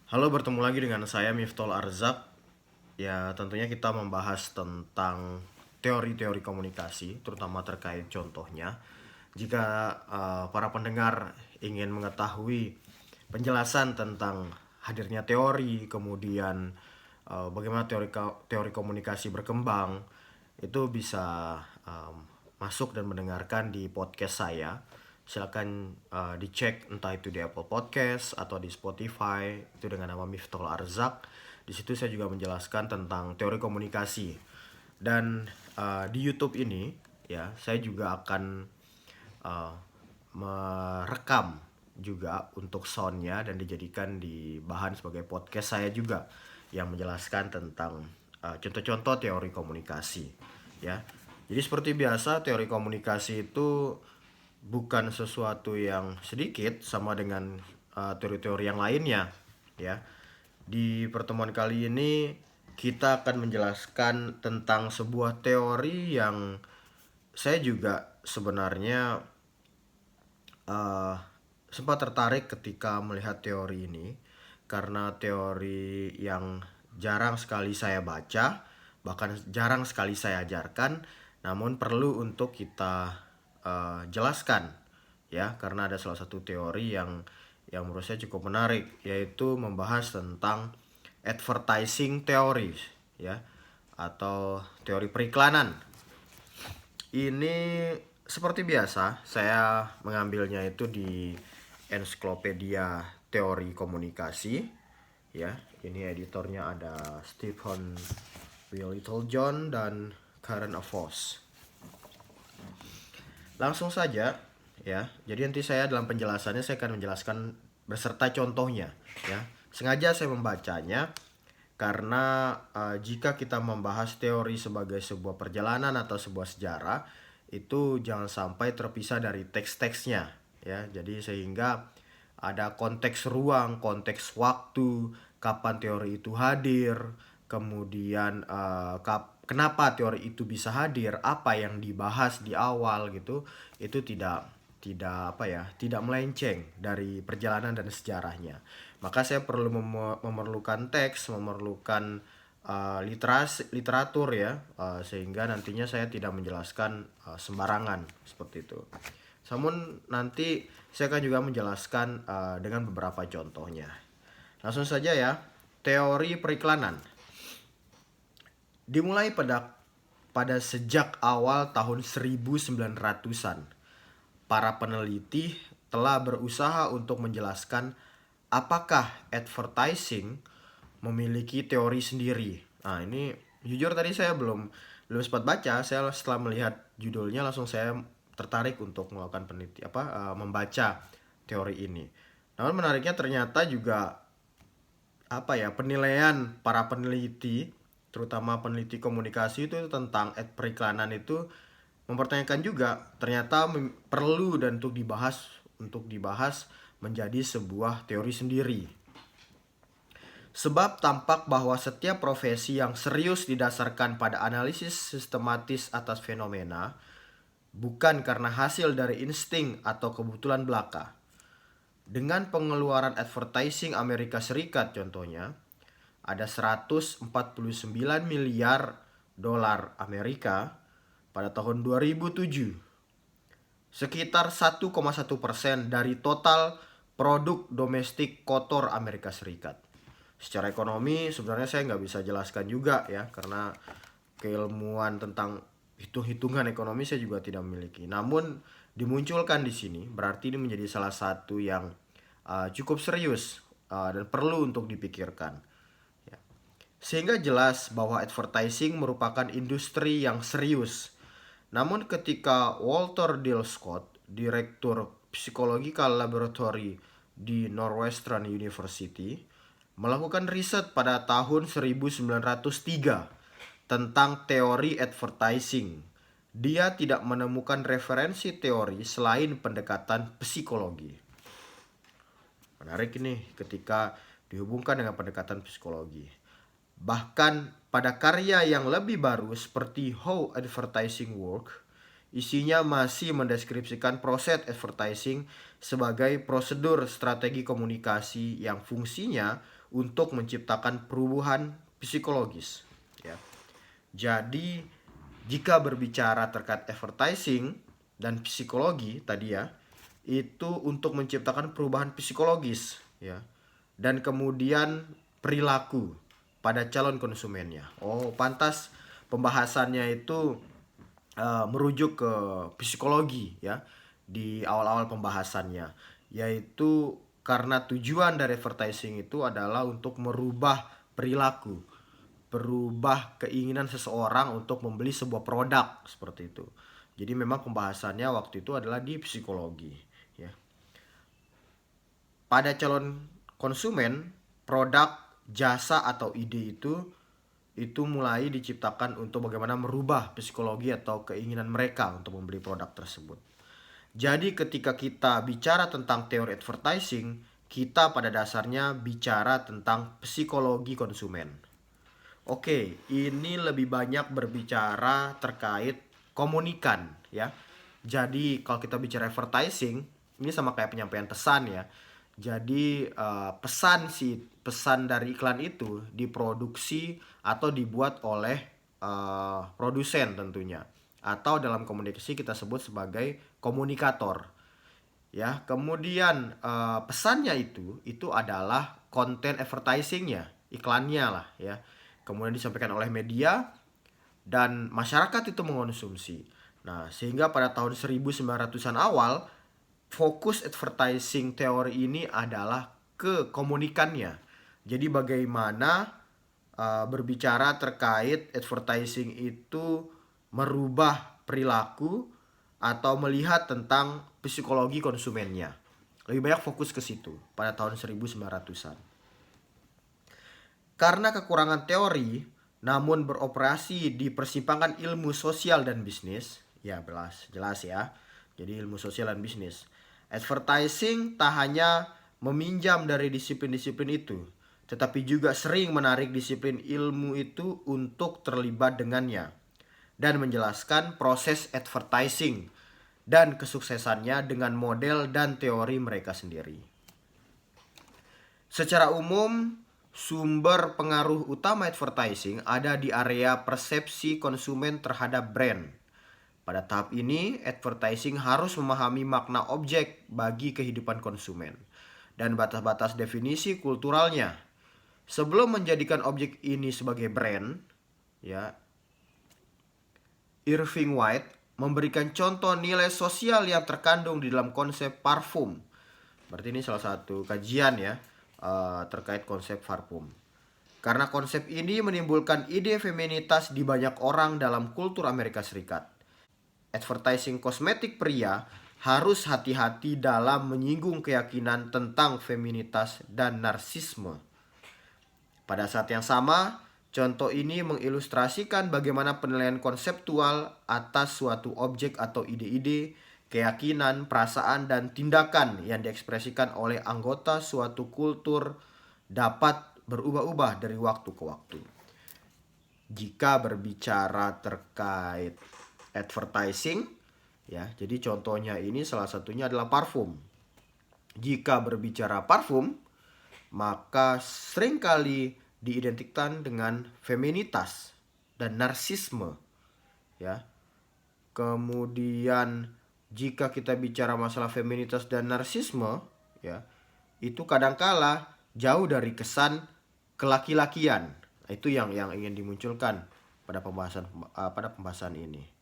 Halo, bertemu lagi dengan saya Miftol Arzak. Ya, tentunya kita membahas tentang teori-teori komunikasi, terutama terkait contohnya. Jika para pendengar ingin mengetahui penjelasan tentang hadirnya teori, kemudian bagaimana teori komunikasi berkembang, itu bisa masuk dan mendengarkan di podcast saya. Silakan dicek entah itu di Apple Podcast atau di Spotify itu dengan nama Miftol Arzak. Di situ saya juga menjelaskan tentang teori komunikasi. Dan di YouTube ini ya saya juga akan uh, merekam juga untuk soundnya dan dijadikan di bahan sebagai podcast saya juga yang menjelaskan tentang contoh-contoh teori komunikasi ya. Jadi seperti biasa teori komunikasi itu bukan sesuatu yang sedikit sama dengan teori-teori yang lainnya ya. Di pertemuan kali ini kita akan menjelaskan tentang sebuah teori yang saya juga sebenarnya uh, sempat tertarik ketika melihat teori ini karena teori yang jarang sekali saya baca, bahkan jarang sekali saya ajarkan, namun perlu untuk kita jelaskan ya, karena ada salah satu teori yang menurut saya cukup menarik, yaitu membahas tentang advertising theory ya, atau teori periklanan. Ini seperti biasa, saya mengambilnya itu di Ensiklopedia Teori Komunikasi. Ya, ini editornya ada Stephen W. Littlejohn dan Karen Avos. Langsung saja, ya. Jadi nanti saya dalam penjelasannya saya akan menjelaskan beserta contohnya, ya. Sengaja saya membacanya karena jika kita membahas teori sebagai sebuah perjalanan atau sebuah sejarah, itu jangan sampai terpisah dari teks-teksnya ya. Jadi sehingga ada konteks ruang, konteks waktu, kapan teori itu hadir, kemudian kenapa teori itu bisa hadir, apa yang dibahas di awal gitu, itu tidak tidak apa ya, tidak melenceng dari perjalanan dan sejarahnya. Maka saya perlu memerlukan teks, memerlukan literatur ya, sehingga nantinya saya tidak menjelaskan sembarangan seperti itu. Namun nanti saya akan juga menjelaskan dengan beberapa contohnya. Langsung saja ya, teori periklanan. Dimulai pada sejak awal tahun 1900-an. Para peneliti telah berusaha untuk menjelaskan apakah advertising memiliki teori sendiri. Nah, ini jujur tadi saya belum sempat baca. Saya setelah melihat judulnya langsung saya tertarik untuk melakukan membaca teori ini. Namun menariknya ternyata juga penilaian para peneliti, terutama peneliti komunikasi itu tentang periklanan itu mempertanyakan juga ternyata perlu dan untuk dibahas menjadi sebuah teori sendiri. Sebab tampak bahwa setiap profesi yang serius didasarkan pada analisis sistematis atas fenomena bukan karena hasil dari insting atau kebetulan belaka. Dengan pengeluaran advertising Amerika Serikat contohnya, ada 149 miliar dolar Amerika pada tahun 2007. Sekitar 1,1% dari total produk domestik kotor Amerika Serikat. Secara ekonomi sebenarnya saya nggak bisa jelaskan juga ya, karena keilmuan tentang hitung-hitungan ekonomi saya juga tidak memiliki. Namun dimunculkan di sini berarti ini menjadi salah satu yang cukup serius dan perlu untuk dipikirkan. Ya. Sehingga jelas bahwa advertising merupakan industri yang serius. Namun ketika Walter Dill Scott, direktur Psychological Laboratory di Northwestern University, melakukan riset pada tahun 1903 tentang teori advertising, dia tidak menemukan referensi teori selain pendekatan psikologi. Menarik ini ketika dihubungkan dengan pendekatan psikologi. Bahkan pada karya yang lebih baru seperti How Advertising Work, isinya masih mendeskripsikan proses advertising sebagai prosedur strategi komunikasi yang fungsinya untuk menciptakan perubahan psikologis, ya. Jadi jika berbicara terkait advertising dan psikologi tadi ya, itu untuk menciptakan perubahan psikologis, ya, dan kemudian perilaku pada calon konsumennya. Oh, pantas pembahasannya itu merujuk ke psikologi ya di awal-awal pembahasannya, yaitu karena tujuan dari advertising itu adalah untuk merubah perilaku, berubah keinginan seseorang untuk membeli sebuah produk seperti itu. Jadi memang pembahasannya waktu itu adalah di psikologi, ya. Pada calon konsumen, produk, jasa atau ide itu mulai diciptakan untuk bagaimana merubah psikologi atau keinginan mereka untuk membeli produk tersebut. Jadi ketika kita bicara tentang teori advertising, kita pada dasarnya bicara tentang psikologi konsumen. Oke, ini lebih banyak berbicara terkait komunikan ya. Jadi kalau kita bicara advertising, ini sama kayak penyampaian pesan ya. Jadi pesan dari iklan itu diproduksi atau dibuat oleh produsen tentunya, atau dalam komunikasi kita sebut sebagai komunikator. Ya, kemudian pesannya itu adalah konten advertisingnya, iklannya lah ya. Kemudian disampaikan oleh media dan masyarakat itu mengonsumsi. Nah, sehingga pada tahun 1900-an awal fokus advertising teori ini adalah ke komunikannya. Jadi bagaimana berbicara terkait advertising itu merubah perilaku atau melihat tentang psikologi konsumennya. Lebih banyak fokus ke situ pada tahun 1900-an. Karena kekurangan teori, namun beroperasi di persimpangan ilmu sosial dan bisnis, ya jelas ya. Jadi ilmu sosial dan bisnis. Advertising tak hanya meminjam dari disiplin-disiplin itu, tetapi juga sering menarik disiplin ilmu itu untuk terlibat dengannya dan menjelaskan proses advertising dan kesuksesannya dengan model dan teori mereka sendiri. Secara umum, sumber pengaruh utama advertising ada di area persepsi konsumen terhadap brand. Pada tahap ini, advertising harus memahami makna objek bagi kehidupan konsumen dan batas-batas definisi kulturalnya. Sebelum menjadikan objek ini sebagai brand, ya, Irving White memberikan contoh nilai sosial yang terkandung di dalam konsep parfum. Berarti ini salah satu kajian ya terkait konsep parfum. Karena konsep ini menimbulkan ide feminitas di banyak orang dalam kultur Amerika Serikat. Advertising kosmetik pria harus hati-hati dalam menyinggung keyakinan tentang feminitas dan narsisme. Pada saat yang sama, contoh ini mengilustrasikan bagaimana penilaian konseptual atas suatu objek atau ide-ide, keyakinan, perasaan, dan tindakan yang diekspresikan oleh anggota suatu kultur dapat berubah-ubah dari waktu ke waktu. Jika berbicara terkait advertising, ya, jadi contohnya ini salah satunya adalah parfum. Jika berbicara parfum, maka seringkali diidentikan dengan feminitas dan narsisme, ya. Kemudian jika kita bicara masalah feminitas dan narsisme, ya, itu kadangkala jauh dari kesan kelaki-lakian. Itu yang ingin dimunculkan pada pembahasan ini.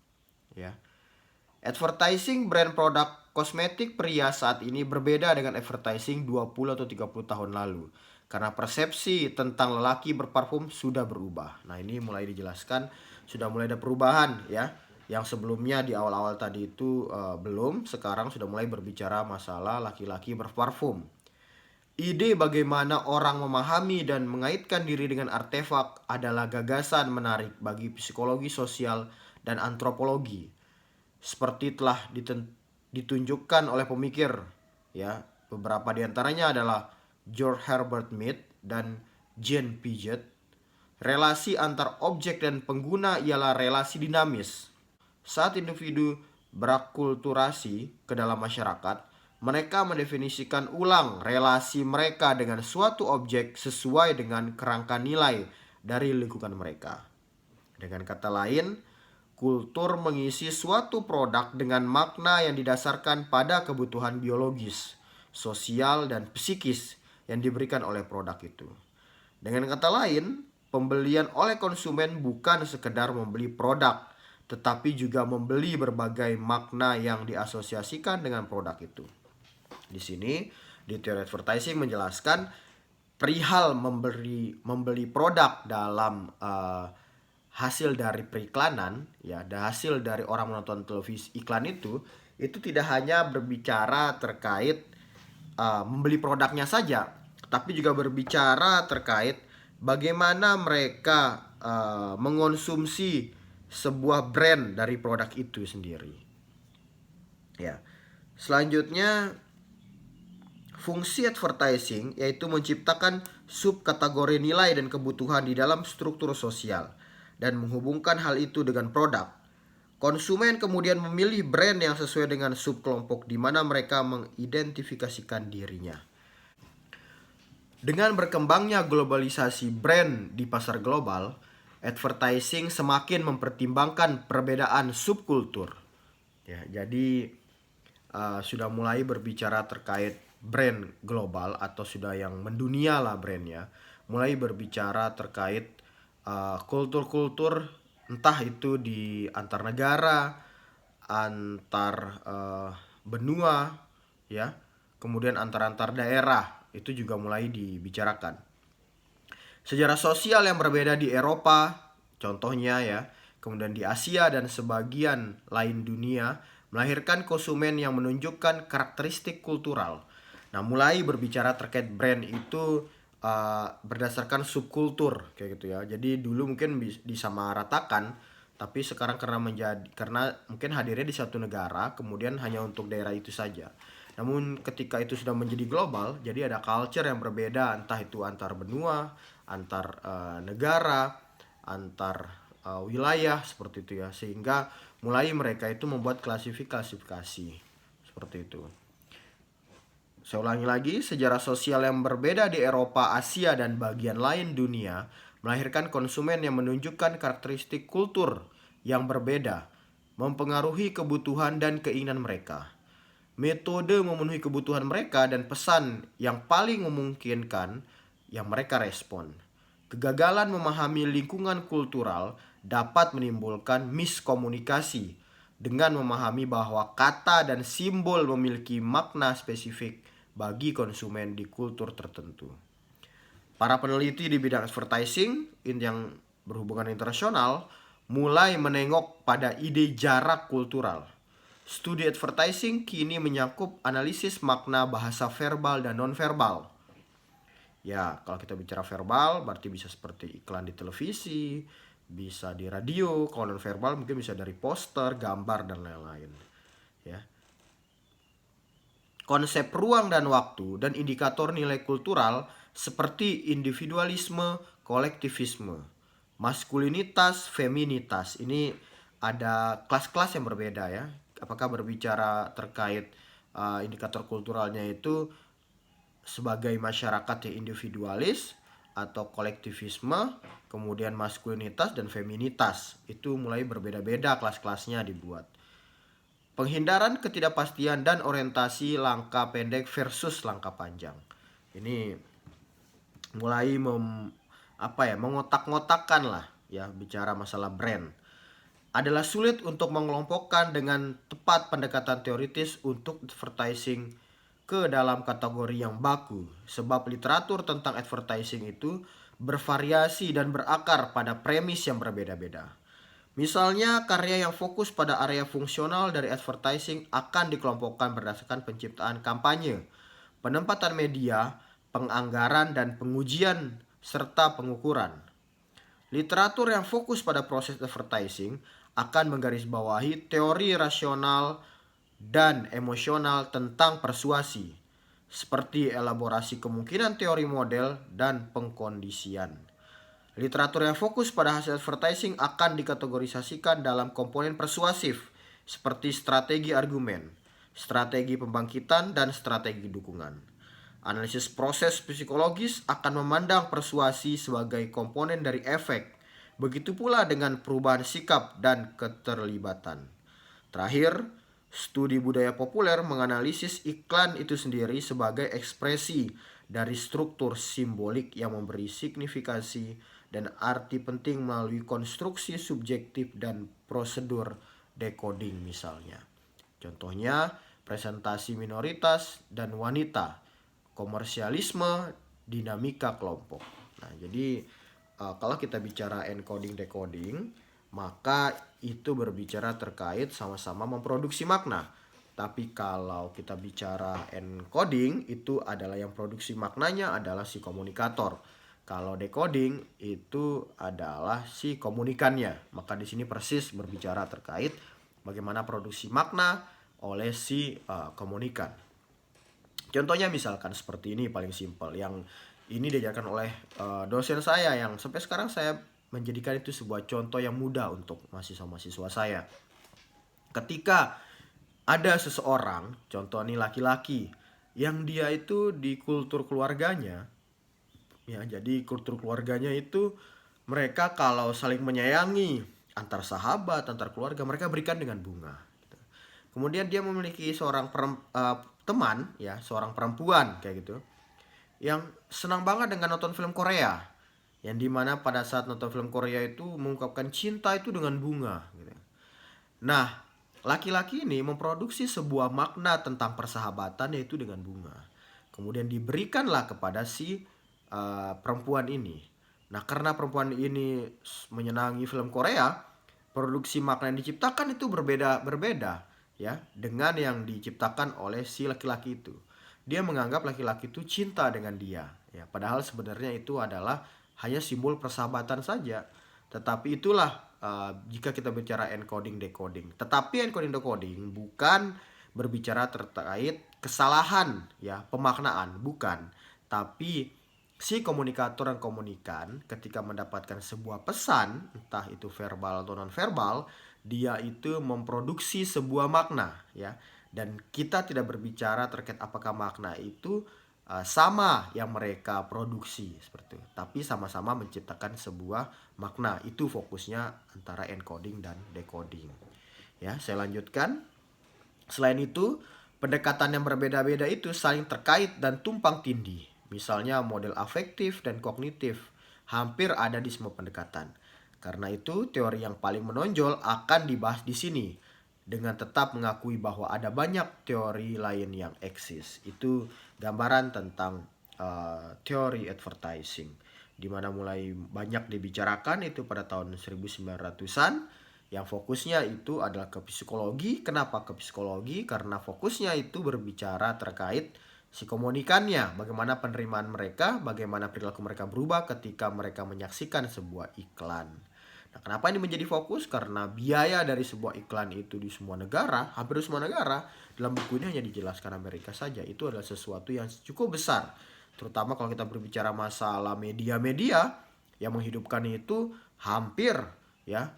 Ya. Advertising brand produk kosmetik pria saat ini berbeda dengan advertising 20 atau 30 tahun lalu. Karena persepsi tentang lelaki berparfum sudah berubah. Nah, ini mulai dijelaskan, sudah mulai ada perubahan ya. Yang sebelumnya di awal-awal tadi itu belum, sekarang sudah mulai berbicara masalah laki-laki berparfum. Ide bagaimana orang memahami dan mengaitkan diri dengan artefak adalah gagasan menarik bagi psikologi sosial dan antropologi, seperti telah ditunjukkan oleh pemikir ya. Beberapa di antaranya adalah George Herbert Mead dan Jean Piaget. Relasi antar objek dan pengguna ialah relasi dinamis. Saat individu berakulturasi ke dalam masyarakat, mereka mendefinisikan ulang relasi mereka dengan suatu objek sesuai dengan kerangka nilai dari lingkungan mereka. Dengan kata lain, kultur mengisi suatu produk dengan makna yang didasarkan pada kebutuhan biologis, sosial, dan psikis yang diberikan oleh produk itu. Dengan kata lain, pembelian oleh konsumen bukan sekedar membeli produk, tetapi juga membeli berbagai makna yang diasosiasikan dengan produk itu. Di sini, di teori advertising menjelaskan perihal membeli produk dalam hasil dari periklanan, ya, hasil dari orang menonton televisi iklan itu tidak hanya berbicara terkait membeli produknya saja, tapi juga berbicara terkait bagaimana mereka mengonsumsi sebuah brand dari produk itu sendiri. Ya. Selanjutnya, fungsi advertising yaitu menciptakan subkategori nilai dan kebutuhan di dalam struktur sosial dan menghubungkan hal itu dengan produk. Konsumen kemudian memilih brand yang sesuai dengan subkelompok di mana mereka mengidentifikasikan dirinya. Dengan berkembangnya globalisasi brand di pasar global, advertising semakin mempertimbangkan perbedaan subkultur. Ya, jadi sudah mulai berbicara terkait brand global atau sudah yang mendunia lah brandnya, mulai berbicara terkait kultur-kultur, entah itu di antar negara, antar benua, ya, kemudian antar daerah, itu juga mulai dibicarakan. Sejarah sosial yang berbeda di Eropa, contohnya ya, kemudian di Asia dan sebagian lain dunia, melahirkan konsumen yang menunjukkan karakteristik kultural. Nah, mulai berbicara terkait brand itu berdasarkan subkultur kayak gitu ya. Jadi dulu mungkin disamaratakan, tapi sekarang karena mungkin hadirnya di satu negara, kemudian hanya untuk daerah itu saja. Namun ketika itu sudah menjadi global, jadi ada culture yang berbeda, entah itu antar benua, antar negara, antar wilayah seperti itu ya. Sehingga mulai mereka itu membuat klasifikasi seperti itu. Saya ulangi lagi, sejarah sosial yang berbeda di Eropa, Asia, dan bagian lain dunia melahirkan konsumen yang menunjukkan karakteristik kultur yang berbeda, mempengaruhi kebutuhan dan keinginan mereka. Metode memenuhi kebutuhan mereka dan pesan yang paling memungkinkan yang mereka respon. Kegagalan memahami lingkungan kultural dapat menimbulkan miskomunikasi dengan memahami bahwa kata dan simbol memiliki makna spesifik bagi konsumen di kultur tertentu. Para peneliti di bidang advertising yang berhubungan internasional mulai menengok pada ide jarak kultural. Studi advertising kini menyakup analisis makna bahasa verbal dan non-verbal. Ya, kalau kita bicara verbal berarti bisa seperti iklan di televisi, bisa di radio. Kalau non-verbal mungkin bisa dari poster, gambar, dan lain-lain. Ya. Konsep ruang dan waktu dan indikator nilai kultural seperti individualisme, kolektivisme, maskulinitas, feminitas. Ini ada kelas-kelas yang berbeda ya. Apakah berbicara terkait indikator kulturalnya itu sebagai masyarakat yang individualis atau kolektivisme, kemudian maskulinitas dan feminitas. Itu mulai berbeda-beda kelas-kelasnya dibuat. Penghindaran ketidakpastian dan orientasi langkah pendek versus langkah panjang. Ini mulai mengotak-ngotakkan lah ya, bicara masalah brand. Adalah sulit untuk mengelompokkan dengan tepat pendekatan teoritis untuk advertising ke dalam kategori yang baku, sebab literatur tentang advertising itu bervariasi dan berakar pada premis yang berbeda-beda. Misalnya, karya yang fokus pada area fungsional dari advertising akan dikelompokkan berdasarkan penciptaan kampanye, penempatan media, penganggaran, dan pengujian, serta pengukuran. Literatur yang fokus pada proses advertising akan menggarisbawahi teori rasional dan emosional tentang persuasi, seperti elaborasi kemungkinan teori model dan pengkondisian. Literatur yang fokus pada hasil advertising akan dikategorisasikan dalam komponen persuasif, seperti strategi argumen, strategi pembangkitan, dan strategi dukungan. Analisis proses psikologis akan memandang persuasi sebagai komponen dari efek. Begitu pula dengan perubahan sikap dan keterlibatan. Terakhir, studi budaya populer menganalisis iklan itu sendiri sebagai ekspresi dari struktur simbolik yang memberi signifikasi dan arti penting melalui konstruksi subjektif dan prosedur decoding misalnya. Contohnya, presentasi minoritas dan wanita, komersialisme, dinamika kelompok. Nah, jadi kalau kita bicara encoding decoding, maka itu berbicara terkait sama-sama memproduksi makna. Tapi kalau kita bicara encoding, itu adalah yang produksi maknanya adalah si komunikator. Kalau decoding itu adalah si komunikannya. Maka di sini persis berbicara terkait bagaimana produksi makna oleh si komunikan. Contohnya misalkan seperti ini paling simpel, yang ini diajarkan oleh dosen saya yang sampai sekarang saya menjadikan itu sebuah contoh yang mudah untuk mahasiswa-mahasiswa saya. Ketika ada seseorang, contoh nih laki-laki, yang dia itu di kultur keluarganya, ya jadi kultur keluarganya itu mereka kalau saling menyayangi antar sahabat, antar keluarga, mereka berikan dengan bunga. Kemudian dia memiliki seorang teman, ya seorang perempuan kayak gitu, yang senang banget dengan nonton film Korea, yang dimana pada saat nonton film Korea itu mengungkapkan cinta itu dengan bunga gitu. Nah, laki-laki ini memproduksi sebuah makna tentang persahabatan yaitu dengan bunga. Kemudian diberikanlah kepada si perempuan ini. Nah, karena perempuan ini menyenangi film Korea, produksi makna yang diciptakan itu berbeda ya dengan yang diciptakan oleh si laki-laki itu. Dia menganggap laki-laki itu cinta dengan dia, ya. Padahal sebenarnya itu adalah hanya simbol persahabatan saja. Tetapi itulah jika kita bicara encoding decoding. Tetapi encoding decoding bukan berbicara terkait kesalahan ya pemaknaan, bukan. Tapi si komunikator dan komunikan ketika mendapatkan sebuah pesan, entah itu verbal atau non verbal, dia itu memproduksi sebuah makna ya. Dan kita tidak berbicara terkait apakah makna itu sama yang mereka produksi seperti itu, tapi sama-sama menciptakan sebuah makna. Itu fokusnya antara encoding dan decoding. Ya, saya lanjutkan. Selain itu, pendekatan yang berbeda-beda itu saling terkait dan tumpang tindih. Misalnya model afektif dan kognitif hampir ada di semua pendekatan. Karena itu, teori yang paling menonjol akan dibahas di sini dengan tetap mengakui bahwa ada banyak teori lain yang eksis. Itu gambaran tentang teori advertising, di mana mulai banyak dibicarakan itu pada tahun 1900-an. Yang fokusnya itu adalah ke psikologi. Kenapa ke psikologi? Karena fokusnya itu berbicara terkait si komunikannya, bagaimana penerimaan mereka, bagaimana perilaku mereka berubah ketika mereka menyaksikan sebuah iklan. Nah, kenapa ini menjadi fokus? Karena biaya dari sebuah iklan itu di semua negara, hampir di semua negara, dalam buku ini hanya dijelaskan Amerika saja. Itu adalah sesuatu yang cukup besar. Terutama kalau kita berbicara masalah media-media yang menghidupkan itu hampir ya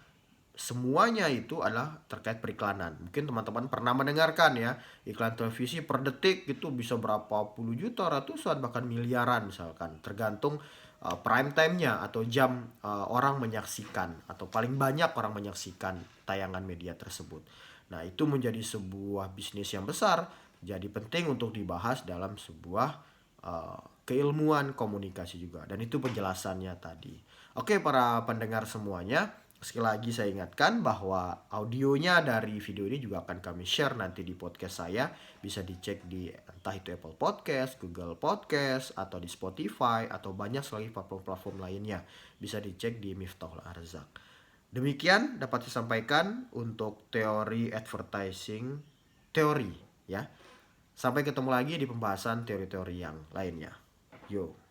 semuanya itu adalah terkait periklanan. Mungkin teman-teman pernah mendengarkan ya, iklan televisi per detik itu bisa berapa puluh juta, ratusan, bahkan miliaran misalkan. Tergantung prime time-nya atau jam orang menyaksikan atau paling banyak orang menyaksikan tayangan media tersebut. Nah, itu menjadi sebuah bisnis yang besar, jadi penting untuk dibahas dalam sebuah keilmuan komunikasi juga. Dan itu penjelasannya tadi. Oke, para pendengar semuanya, sekali lagi saya ingatkan bahwa audionya dari video ini juga akan kami share nanti di podcast saya. Bisa dicek di entah itu Apple Podcast, Google Podcast, atau di Spotify, atau banyak sekali platform-platform lainnya. Bisa dicek di Miftahul Arzak. Demikian dapat saya sampaikan untuk teori advertising teori ya. Sampai ketemu lagi di pembahasan teori-teori yang lainnya. Yo.